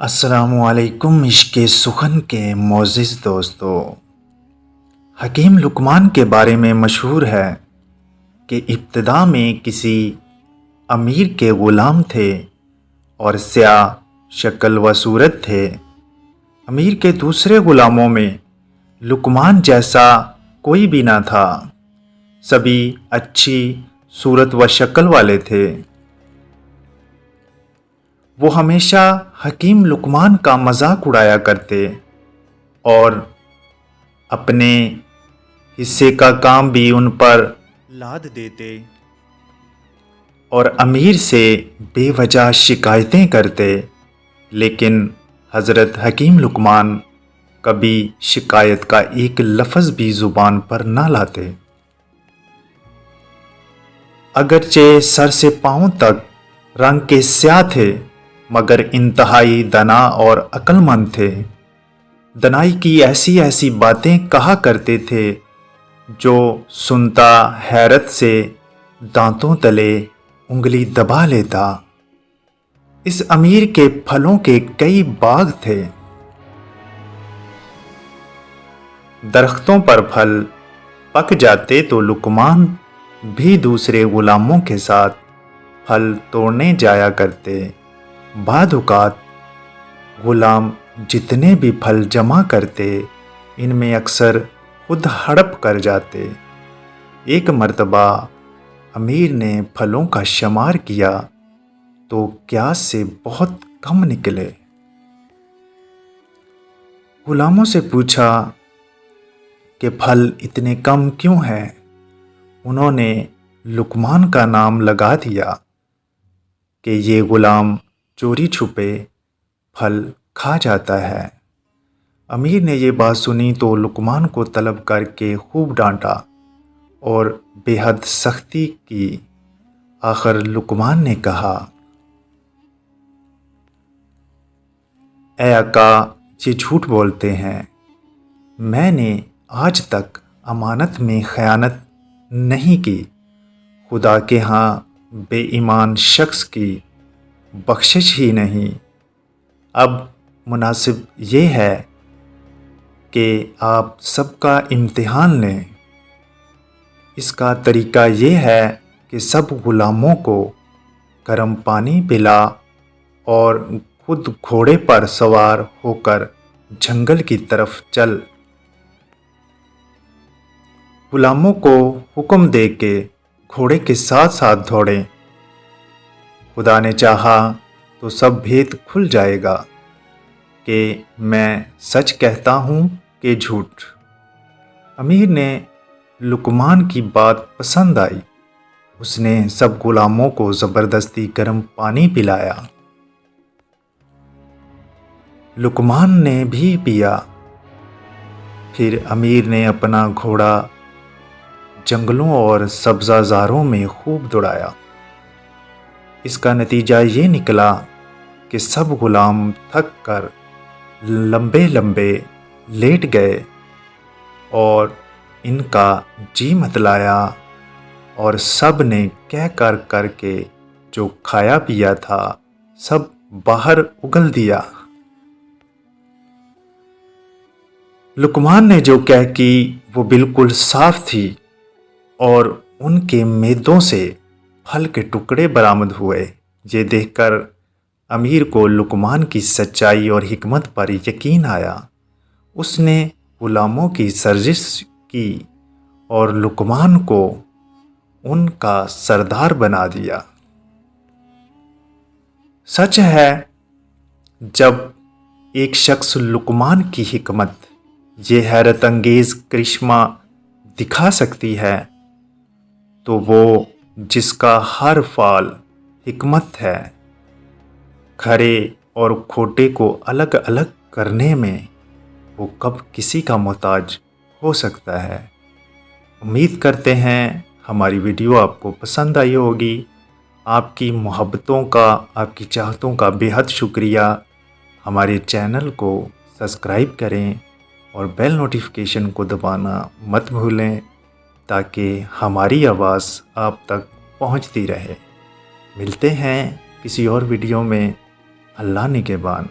السلام علیکم عشق سخن کے معزز دوستو۔ حکیم لقمان کے بارے میں مشہور ہے کہ ابتدا میں کسی امیر کے غلام تھے اور سیاہ شکل و صورت تھے۔ امیر کے دوسرے غلاموں میں لقمان جیسا کوئی بھی نہ تھا، سبھی اچھی صورت و شکل والے تھے۔ وہ ہمیشہ حکیم لقمان کا مذاق اڑایا کرتے اور اپنے حصے کا کام بھی ان پر لاد دیتے اور امیر سے بے وجہ شکایتیں کرتے، لیکن حضرت حکیم لقمان کبھی شکایت کا ایک لفظ بھی زبان پر نہ لاتے۔ اگرچہ سر سے پاؤں تک رنگ کے سیاہ تھے، مگر انتہائی دانا اور عقل مند تھے۔ دانائی کی ایسی ایسی باتیں کہا کرتے تھے جو سنتا حیرت سے دانتوں تلے انگلی دبا لیتا۔ اس امیر کے پھلوں کے کئی باغ تھے۔ درختوں پر پھل پک جاتے تو لقمان بھی دوسرے غلاموں کے ساتھ پھل توڑنے جایا کرتے۔ بعض اوقات غلام جتنے بھی پھل جمع کرتے، ان میں اکثر خود ہڑپ کر جاتے۔ ایک مرتبہ امیر نے پھلوں کا شمار کیا تو قیاس سے بہت کم نکلے۔ غلاموں سے پوچھا کہ پھل اتنے کم کیوں ہیں؟ انہوں نے لقمان کا نام لگا دیا کہ یہ غلام چوری چھپے پھل کھا جاتا ہے۔ امیر نے یہ بات سنی تو لقمان کو طلب کر کے خوب ڈانٹا اور بے حد سختی کی۔ آخر لقمان نے کہا، اے آقا، یہ جھوٹ بولتے ہیں، میں نے آج تک امانت میں خیانت نہیں کی۔ خدا کے ہاں بے ایمان شخص کی بخشش ہی نہیں۔ اب مناسب یہ ہے کہ آپ سب کا امتحان لیں۔ اس کا طریقہ یہ ہے کہ سب غلاموں کو گرم پانی پلا اور خود گھوڑے پر سوار ہو کر جنگل کی طرف چل۔ غلاموں کو حکم دے کہ گھوڑے کے ساتھ ساتھ دوڑیں۔ خدا نے چاہا تو سب بھید کھل جائے گا کہ میں سچ کہتا ہوں کہ جھوٹ۔ امیر نے لقمان کی بات پسند آئی۔ اس نے سب غلاموں کو زبردستی گرم پانی پلایا۔ لقمان نے بھی پیا۔ پھر امیر نے اپنا گھوڑا جنگلوں اور سبزہ زاروں میں خوب دوڑایا۔ اس کا نتیجہ یہ نکلا کہ سب غلام تھک کر لمبے لمبے لیٹ گئے اور ان کا جی متلایا اور سب نے کہہ کر کے جو کھایا پیا تھا سب باہر اگل دیا۔ لقمان نے جو کہہ کی وہ بالکل صاف تھی اور ان کے معدوں سے پھل کے ٹکڑے برآمد ہوئے۔ یہ دیکھ کر امیر کو لقمان کی سچائی اور حکمت پر یقین آیا۔ اس نے غلاموں کی سرزش کی اور لقمان کو ان کا سردار بنا دیا۔ سچ ہے، جب ایک شخص لقمان کی حکمت، یہ حیرت انگیز کرشمہ دکھا سکتی ہے تو وہ جس کا ہر فعل حکمت ہے، کھرے اور کھوٹے کو الگ الگ کرنے میں وہ کب کسی کا محتاج ہو سکتا ہے۔ امید کرتے ہیں ہماری ویڈیو آپ کو پسند آئی ہوگی۔ آپ کی محبتوں کا، آپ کی چاہتوں کا بے حد شکریہ۔ ہمارے چینل کو سبسکرائب کریں اور بیل نوٹیفیکیشن کو دبانا مت بھولیں تاکہ ہماری آواز آپ تک پہنچتی رہے۔ ملتے ہیں کسی اور ویڈیو میں۔ اللہ نگہبان۔